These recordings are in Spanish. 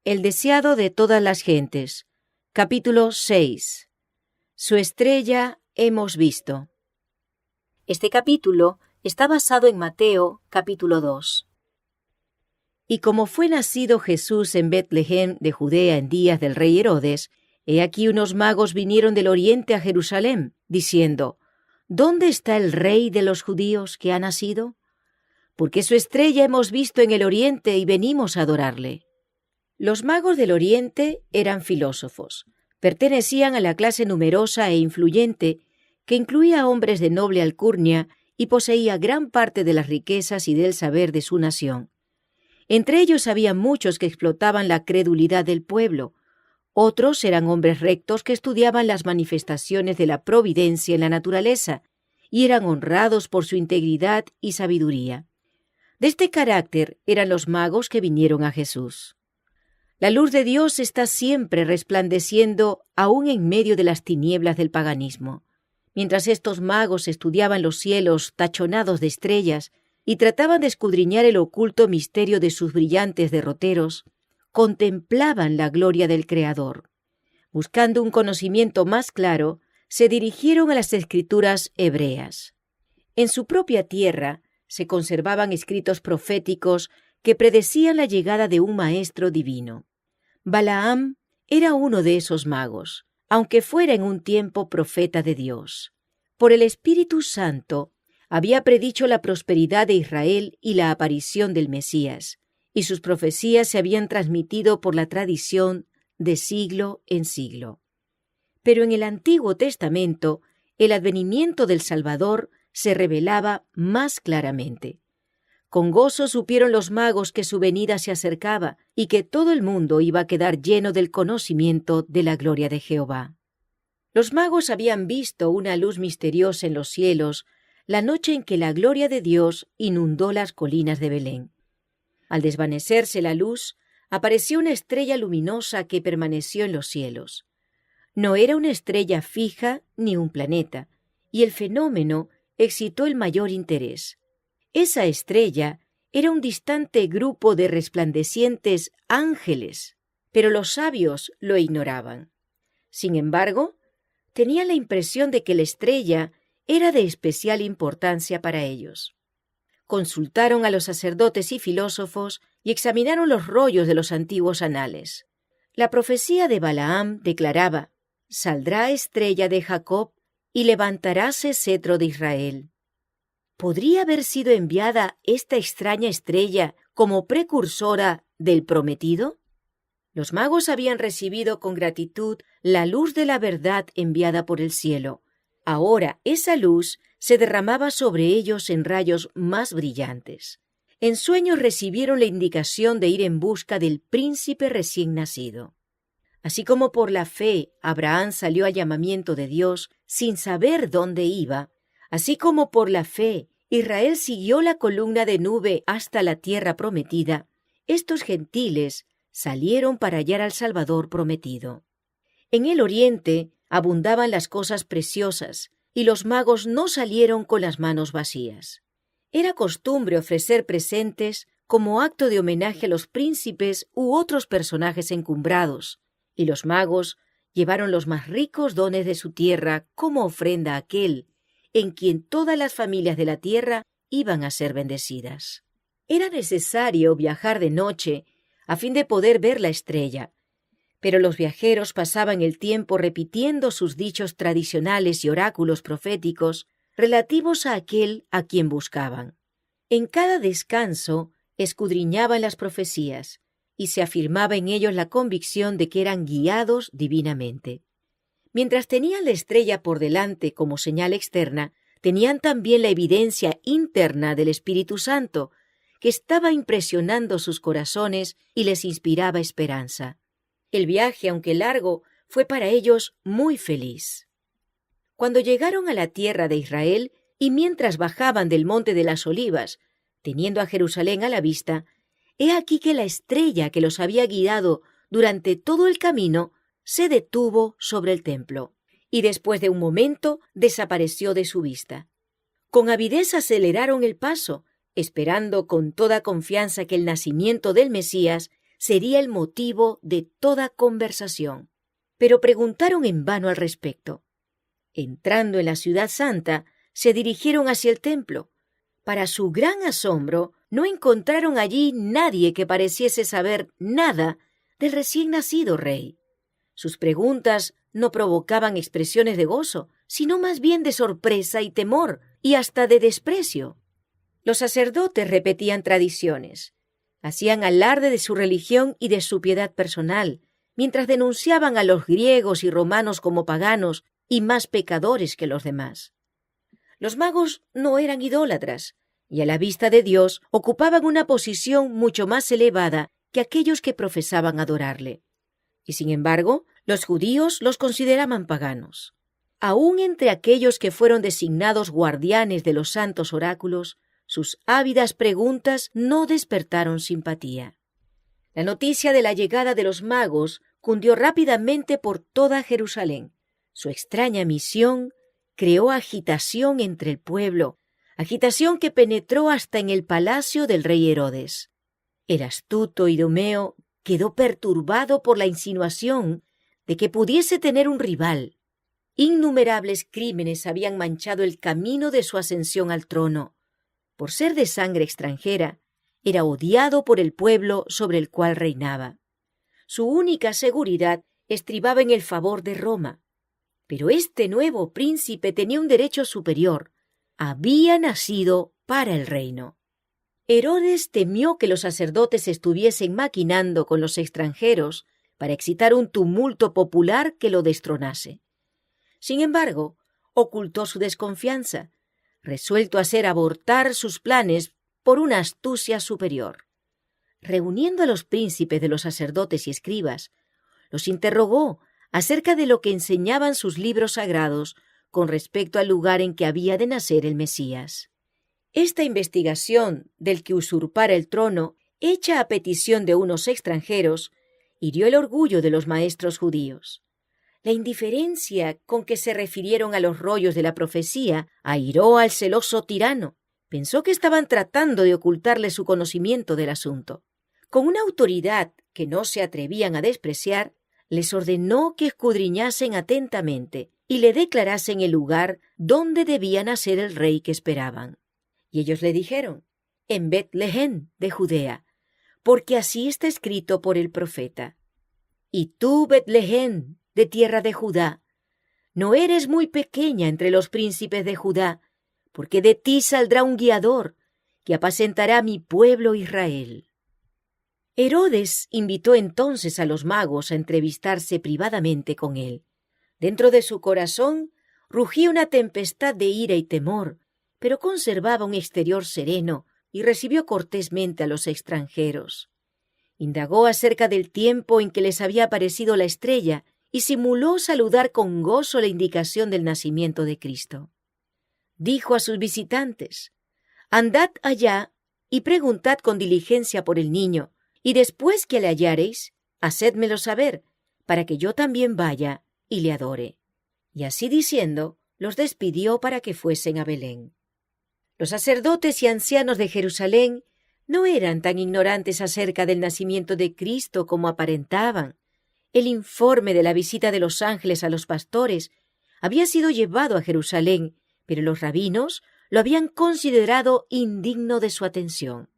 El deseado de todas las gentes. Capítulo 6. Su estrella hemos visto. Este capítulo está basado en Mateo, capítulo 2. Y como fue nacido Jesús en Betlehem de Judea en días del rey Herodes, he aquí unos magos vinieron del oriente a Jerusalén, diciendo: ¿Dónde está el rey de los judíos que ha nacido? Porque su estrella hemos visto en el oriente y venimos a adorarle. Los magos del oriente eran filósofos. Pertenecían a la clase numerosa e influyente que incluía hombres de noble alcurnia y poseía gran parte de las riquezas y del saber de su nación. Entre ellos había muchos que explotaban la credulidad del pueblo. Otros eran hombres rectos que estudiaban las manifestaciones de la providencia en la naturaleza y eran honrados por su integridad y sabiduría. De este carácter eran los magos que vinieron a Jesús. La luz de Dios está siempre resplandeciendo aún en medio de las tinieblas del paganismo. Mientras estos magos estudiaban los cielos tachonados de estrellas y trataban de escudriñar el oculto misterio de sus brillantes derroteros, contemplaban la gloria del Creador. Buscando un conocimiento más claro, se dirigieron a las Escrituras hebreas. En su propia tierra se conservaban escritos proféticos que predecían la llegada de un maestro divino. Balaam era uno de esos magos, aunque fuera en un tiempo profeta de Dios. Por el Espíritu Santo había predicho la prosperidad de Israel y la aparición del Mesías, y sus profecías se habían transmitido por la tradición de siglo en siglo. Pero en el Antiguo Testamento, el advenimiento del Salvador se revelaba más claramente. Con gozo supieron los magos que su venida se acercaba y que todo el mundo iba a quedar lleno del conocimiento de la gloria de Jehová. Los magos habían visto una luz misteriosa en los cielos la noche en que la gloria de Dios inundó las colinas de Belén. Al desvanecerse la luz, apareció una estrella luminosa que permaneció en los cielos. No era una estrella fija ni un planeta, y el fenómeno excitó el mayor interés. Esa estrella era un distante grupo de resplandecientes ángeles, pero los sabios lo ignoraban. Sin embargo, tenían la impresión de que la estrella era de especial importancia para ellos. Consultaron a los sacerdotes y filósofos y examinaron los rollos de los antiguos anales. La profecía de Balaam declaraba: «Saldrá estrella de Jacob y levantaráse cetro de Israel». ¿Podría haber sido enviada esta extraña estrella como precursora del prometido? Los magos habían recibido con gratitud la luz de la verdad enviada por el cielo. Ahora esa luz se derramaba sobre ellos en rayos más brillantes. En sueños recibieron la indicación de ir en busca del príncipe recién nacido. Así como por la fe Abraham salió al llamamiento de Dios sin saber dónde iba, así como por la fe Israel siguió la columna de nube hasta la tierra prometida, estos gentiles salieron para hallar al Salvador prometido. En el oriente abundaban las cosas preciosas, y los magos no salieron con las manos vacías. Era costumbre ofrecer presentes como acto de homenaje a los príncipes u otros personajes encumbrados, y los magos llevaron los más ricos dones de su tierra como ofrenda a aquel en quien todas las familias de la tierra iban a ser bendecidas. Era necesario viajar de noche a fin de poder ver la estrella, pero los viajeros pasaban el tiempo repitiendo sus dichos tradicionales y oráculos proféticos relativos a aquel a quien buscaban. En cada descanso escudriñaban las profecías y se afirmaba en ellos la convicción de que eran guiados divinamente. Mientras tenían la estrella por delante como señal externa, tenían también la evidencia interna del Espíritu Santo, que estaba impresionando sus corazones y les inspiraba esperanza. El viaje, aunque largo, fue para ellos muy feliz. Cuando llegaron a la tierra de Israel y mientras bajaban del monte de las Olivas, teniendo a Jerusalén a la vista, he aquí que la estrella que los había guiado durante todo el camino se detuvo sobre el templo, y después de un momento desapareció de su vista. Con avidez aceleraron el paso, esperando con toda confianza que el nacimiento del Mesías sería el motivo de toda conversación. Pero preguntaron en vano al respecto. Entrando en la ciudad santa, se dirigieron hacia el templo. Para su gran asombro, no encontraron allí nadie que pareciese saber nada del recién nacido rey. Sus preguntas no provocaban expresiones de gozo, sino más bien de sorpresa y temor, y hasta de desprecio. Los sacerdotes repetían tradiciones, hacían alarde de su religión y de su piedad personal, mientras denunciaban a los griegos y romanos como paganos y más pecadores que los demás. Los magos no eran idólatras, y a la vista de Dios ocupaban una posición mucho más elevada que aquellos que profesaban adorarle. Y sin embargo, los judíos los consideraban paganos. Aún entre aquellos que fueron designados guardianes de los santos oráculos, sus ávidas preguntas no despertaron simpatía. La noticia de la llegada de los magos cundió rápidamente por toda Jerusalén. Su extraña misión creó agitación entre el pueblo, agitación que penetró hasta en el palacio del rey Herodes. El astuto Idumeo quedó perturbado por la insinuación de que pudiese tener un rival. Innumerables crímenes habían manchado el camino de su ascensión al trono. Por ser de sangre extranjera, era odiado por el pueblo sobre el cual reinaba. Su única seguridad estribaba en el favor de Roma. Pero este nuevo príncipe tenía un derecho superior. Había nacido para el reino. Herodes temió que los sacerdotes estuviesen maquinando con los extranjeros para excitar un tumulto popular que lo destronase. Sin embargo, ocultó su desconfianza, resuelto a hacer abortar sus planes por una astucia superior. Reuniendo a los príncipes de los sacerdotes y escribas, los interrogó acerca de lo que enseñaban sus libros sagrados con respecto al lugar en que había de nacer el Mesías. Esta investigación del que usurpara el trono, hecha a petición de unos extranjeros, hirió el orgullo de los maestros judíos. La indiferencia con que se refirieron a los rollos de la profecía airó al celoso tirano. Pensó que estaban tratando de ocultarle su conocimiento del asunto. Con una autoridad que no se atrevían a despreciar, les ordenó que escudriñasen atentamente y le declarasen el lugar donde debía nacer el rey que esperaban. Y ellos le dijeron: en Betlehem de Judea, porque así está escrito por el profeta. Y tú, Betlehem, de tierra de Judá, no eres muy pequeña entre los príncipes de Judá, porque de ti saldrá un guiador que apacentará a mi pueblo Israel. Herodes invitó entonces a los magos a entrevistarse privadamente con él. Dentro de su corazón rugía una tempestad de ira y temor, pero conservaba un exterior sereno y recibió cortésmente a los extranjeros. Indagó acerca del tiempo en que les había aparecido la estrella y simuló saludar con gozo la indicación del nacimiento de Cristo. Dijo a sus visitantes: andad allá y preguntad con diligencia por el niño, y después que le hallareis, hacédmelo saber, para que yo también vaya y le adore. Y así diciendo, los despidió para que fuesen a Belén. Los sacerdotes y ancianos de Jerusalén no eran tan ignorantes acerca del nacimiento de Cristo como aparentaban. El informe de la visita de los ángeles a los pastores había sido llevado a Jerusalén, pero los rabinos lo habían considerado indigno de su atención.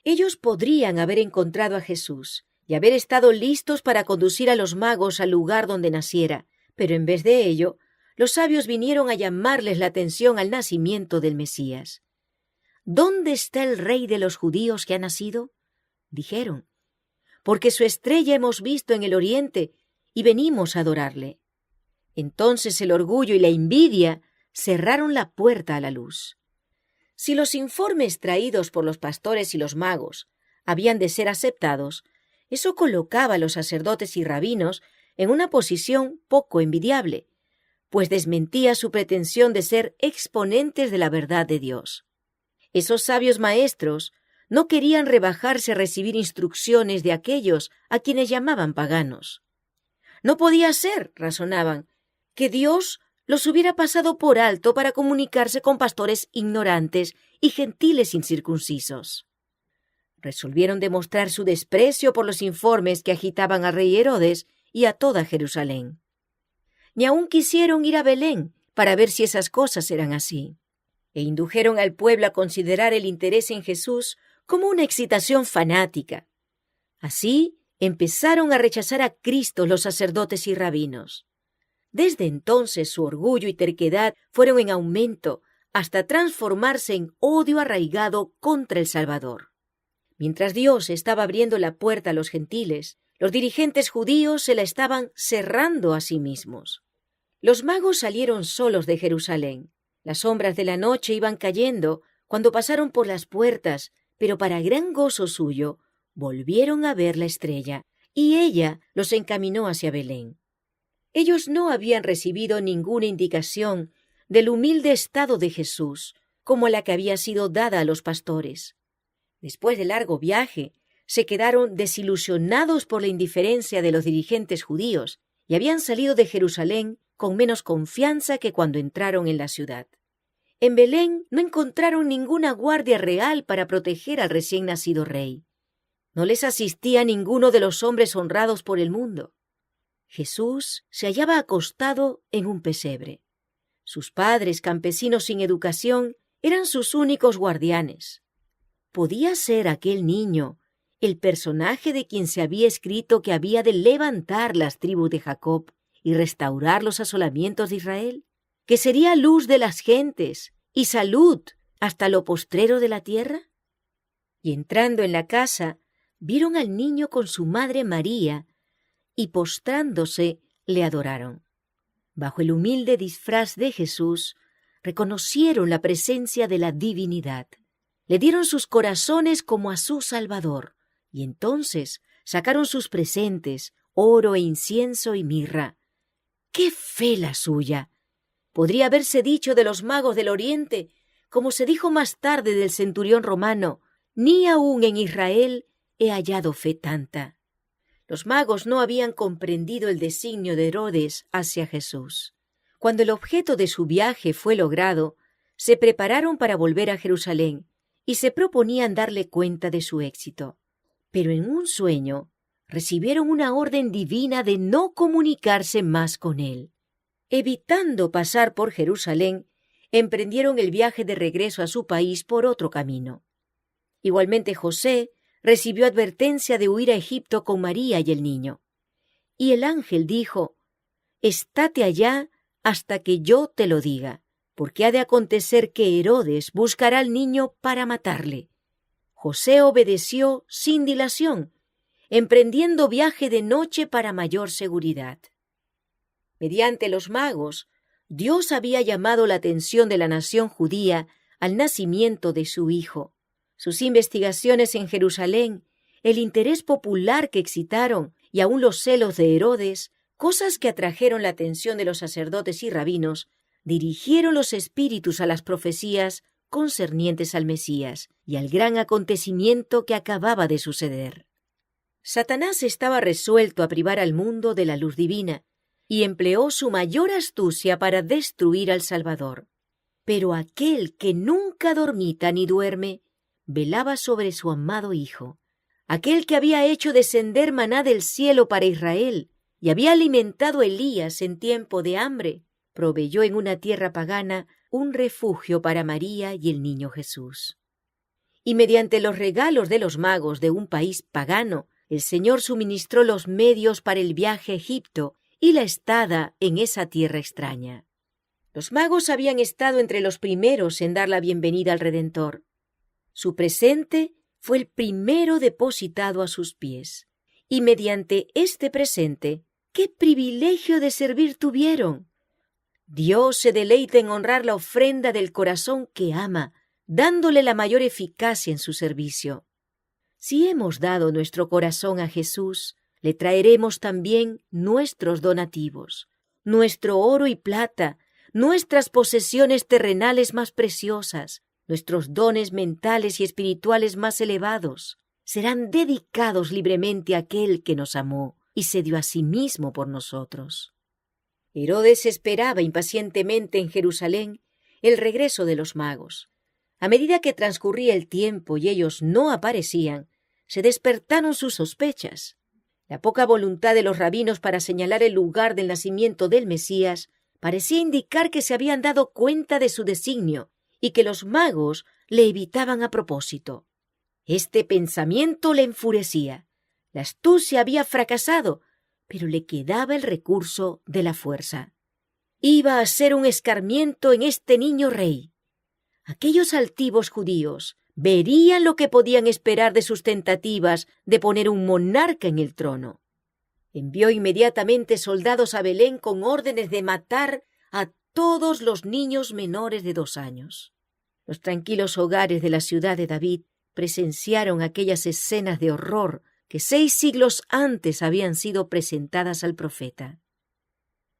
Ellos podrían haber encontrado a Jesús y haber estado listos para conducir a los magos al lugar donde naciera, pero en vez de ello, los sabios vinieron a llamarles la atención al nacimiento del Mesías. ¿Dónde está el rey de los judíos que ha nacido?, dijeron, porque su estrella hemos visto en el oriente y venimos a adorarle. Entonces el orgullo y la envidia cerraron la puerta a la luz. Si los informes traídos por los pastores y los magos habían de ser aceptados, eso colocaba a los sacerdotes y rabinos en una posición poco envidiable, pues desmentía su pretensión de ser exponentes de la verdad de Dios. Esos sabios maestros no querían rebajarse a recibir instrucciones de aquellos a quienes llamaban paganos. No podía ser, razonaban, que Dios los hubiera pasado por alto para comunicarse con pastores ignorantes y gentiles incircuncisos. Resolvieron demostrar su desprecio por los informes que agitaban al rey Herodes y a toda Jerusalén. Ni aun quisieron ir a Belén para ver si esas cosas eran así, e indujeron al pueblo a considerar el interés en Jesús como una excitación fanática. Así empezaron a rechazar a Cristo los sacerdotes y rabinos. Desde entonces su orgullo y terquedad fueron en aumento hasta transformarse en odio arraigado contra el Salvador. Mientras Dios estaba abriendo la puerta a los gentiles, los dirigentes judíos se la estaban cerrando a sí mismos. Los magos salieron solos de Jerusalén. Las sombras de la noche iban cayendo cuando pasaron por las puertas, pero para gran gozo suyo, volvieron a ver la estrella, y ella los encaminó hacia Belén. Ellos no habían recibido ninguna indicación del humilde estado de Jesús, como la que había sido dada a los pastores. Después del largo viaje, se quedaron desilusionados por la indiferencia de los dirigentes judíos y habían salido de Jerusalén con menos confianza que cuando entraron en la ciudad. En Belén no encontraron ninguna guardia real para proteger al recién nacido rey. No les asistía ninguno de los hombres honrados por el mundo. Jesús se hallaba acostado en un pesebre. Sus padres, campesinos sin educación, eran sus únicos guardianes. ¿Podía ser aquel niño el personaje de quien se había escrito que había de levantar las tribus de Jacob y restaurar los asolamientos de Israel? ¿Que sería luz de las gentes y salud hasta lo postrero de la tierra? Y entrando en la casa, vieron al niño con su madre María y postrándose le adoraron. Bajo el humilde disfraz de Jesús, reconocieron la presencia de la divinidad. Le dieron sus corazones como a su Salvador, y entonces sacaron sus presentes, oro e incienso y mirra. ¡Qué fe la suya! Podría haberse dicho de los magos del Oriente, como se dijo más tarde del centurión romano, ni aun en Israel he hallado fe tanta. Los magos no habían comprendido el designio de Herodes hacia Jesús. Cuando el objeto de su viaje fue logrado, se prepararon para volver a Jerusalén y se proponían darle cuenta de su éxito. Pero en un sueño recibieron una orden divina de no comunicarse más con él. Evitando pasar por Jerusalén, emprendieron el viaje de regreso a su país por otro camino. Igualmente José recibió advertencia de huir a Egipto con María y el niño. Y el ángel dijo: «Estate allá hasta que yo te lo diga, porque ha de acontecer que Herodes buscará al niño para matarle». José obedeció sin dilación, emprendiendo viaje de noche para mayor seguridad. Mediante los magos, Dios había llamado la atención de la nación judía al nacimiento de su hijo. Sus investigaciones en Jerusalén, el interés popular que excitaron y aun los celos de Herodes, cosas que atrajeron la atención de los sacerdotes y rabinos, dirigieron los espíritus a las profecías concernientes al Mesías y al gran acontecimiento que acababa de suceder. Satanás estaba resuelto a privar al mundo de la luz divina y empleó su mayor astucia para destruir al Salvador. Pero aquel que nunca dormita ni duerme, velaba sobre su amado Hijo, aquel que había hecho descender maná del cielo para Israel y había alimentado a Elías en tiempo de hambre, proveyó en una tierra pagana un refugio para María y el niño Jesús. Y mediante los regalos de los magos de un país pagano, el Señor suministró los medios para el viaje a Egipto y la estada en esa tierra extraña. Los magos habían estado entre los primeros en dar la bienvenida al Redentor. Su presente fue el primero depositado a sus pies, y mediante este presente, ¡qué privilegio de servir tuvieron! Dios se deleita en honrar la ofrenda del corazón que ama, dándole la mayor eficacia en su servicio. Si hemos dado nuestro corazón a Jesús, le traeremos también nuestros donativos, nuestro oro y plata, nuestras posesiones terrenales más preciosas, nuestros dones mentales y espirituales más elevados, serán dedicados libremente a aquel que nos amó y se dio a sí mismo por nosotros. Herodes esperaba impacientemente en Jerusalén el regreso de los magos. A medida que transcurría el tiempo y ellos no aparecían, se despertaron sus sospechas. La poca voluntad de los rabinos para señalar el lugar del nacimiento del Mesías parecía indicar que se habían dado cuenta de su designio y que los magos le evitaban a propósito. Este pensamiento le enfurecía. La astucia había fracasado, pero le quedaba el recurso de la fuerza. Iba a ser un escarmiento en este niño rey. Aquellos altivos judíos verían lo que podían esperar de sus tentativas de poner un monarca en el trono. Envió inmediatamente soldados a Belén con órdenes de matar a todos los niños menores de 2 años. Los tranquilos hogares de la ciudad de David presenciaron aquellas escenas de horror que 6 siglos antes habían sido presentadas al profeta.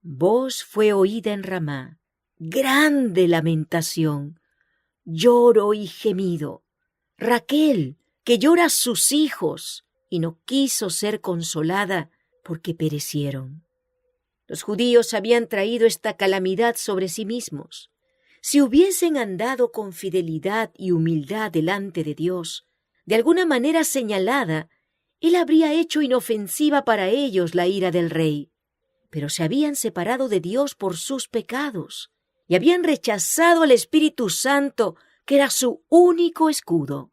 Voz fue oída en Ramá, grande lamentación, lloro y gemido. Raquel, que llora a sus hijos, y no quiso ser consolada porque perecieron. Los judíos habían traído esta calamidad sobre sí mismos. Si hubiesen andado con fidelidad y humildad delante de Dios, de alguna manera señalada, Él habría hecho inofensiva para ellos la ira del rey. Pero se habían separado de Dios por sus pecados y habían rechazado al Espíritu Santo, que era su único escudo.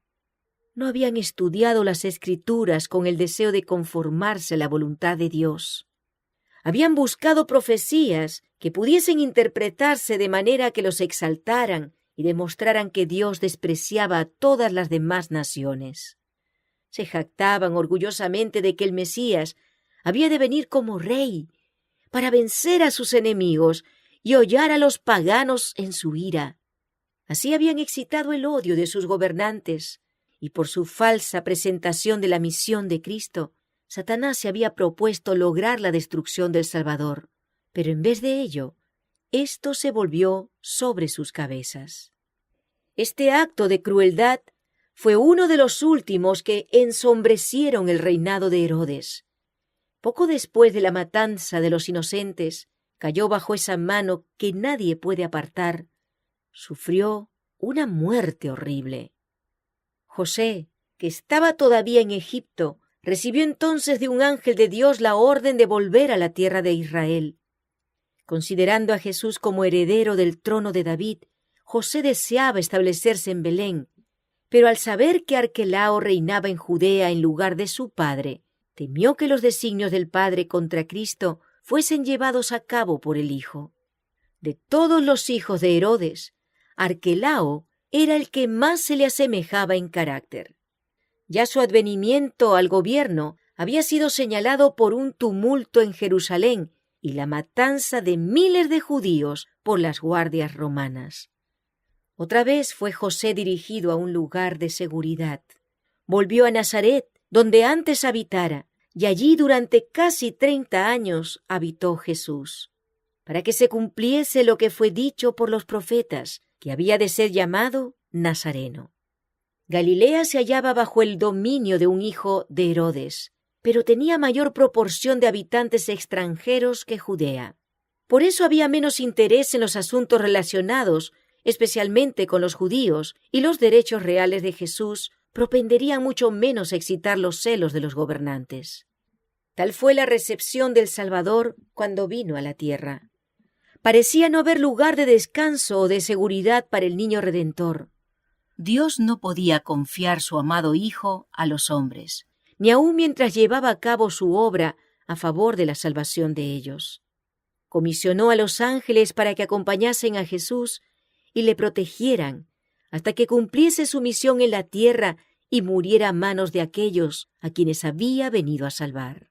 No habían estudiado las Escrituras con el deseo de conformarse a la voluntad de Dios. Habían buscado profecías que pudiesen interpretarse de manera que los exaltaran y demostraran que Dios despreciaba a todas las demás naciones. Se jactaban orgullosamente de que el Mesías había de venir como rey para vencer a sus enemigos y hollar a los paganos en su ira. Así habían excitado el odio de sus gobernantes, y por su falsa presentación de la misión de Cristo, Satanás se había propuesto lograr la destrucción del Salvador, pero en vez de ello, esto se volvió sobre sus cabezas. Este acto de crueldad fue uno de los últimos que ensombrecieron el reinado de Herodes. Poco después de la matanza de los inocentes, cayó bajo esa mano que nadie puede apartar. Sufrió una muerte horrible. José, que estaba todavía en Egipto, recibió entonces de un ángel de Dios la orden de volver a la tierra de Israel. Considerando a Jesús como heredero del trono de David, José deseaba establecerse en Belén, pero al saber que Arquelao reinaba en Judea en lugar de su padre, temió que los designios del padre contra Cristo fuesen llevados a cabo por el hijo. De todos los hijos de Herodes, Arquelao era el que más se le asemejaba en carácter. Ya su advenimiento al gobierno había sido señalado por un tumulto en Jerusalén y la matanza de miles de judíos por las guardias romanas. Otra vez fue José dirigido a un lugar de seguridad. Volvió a Nazaret, donde antes habitara, y allí durante casi 30 años habitó Jesús, para que se cumpliese lo que fue dicho por los profetas, que había de ser llamado Nazareno. Galilea se hallaba bajo el dominio de un hijo de Herodes, pero tenía mayor proporción de habitantes extranjeros que Judea. Por eso había menos interés en los asuntos relacionados, especialmente con los judíos, y los derechos reales de Jesús propenderían mucho menos a excitar los celos de los gobernantes. Tal fue la recepción del Salvador cuando vino a la tierra. Parecía no haber lugar de descanso o de seguridad para el niño Redentor. Dios no podía confiar su amado Hijo a los hombres, ni aun mientras llevaba a cabo su obra a favor de la salvación de ellos. Comisionó a los ángeles para que acompañasen a Jesús y le protegieran hasta que cumpliese su misión en la tierra y muriera a manos de aquellos a quienes había venido a salvar.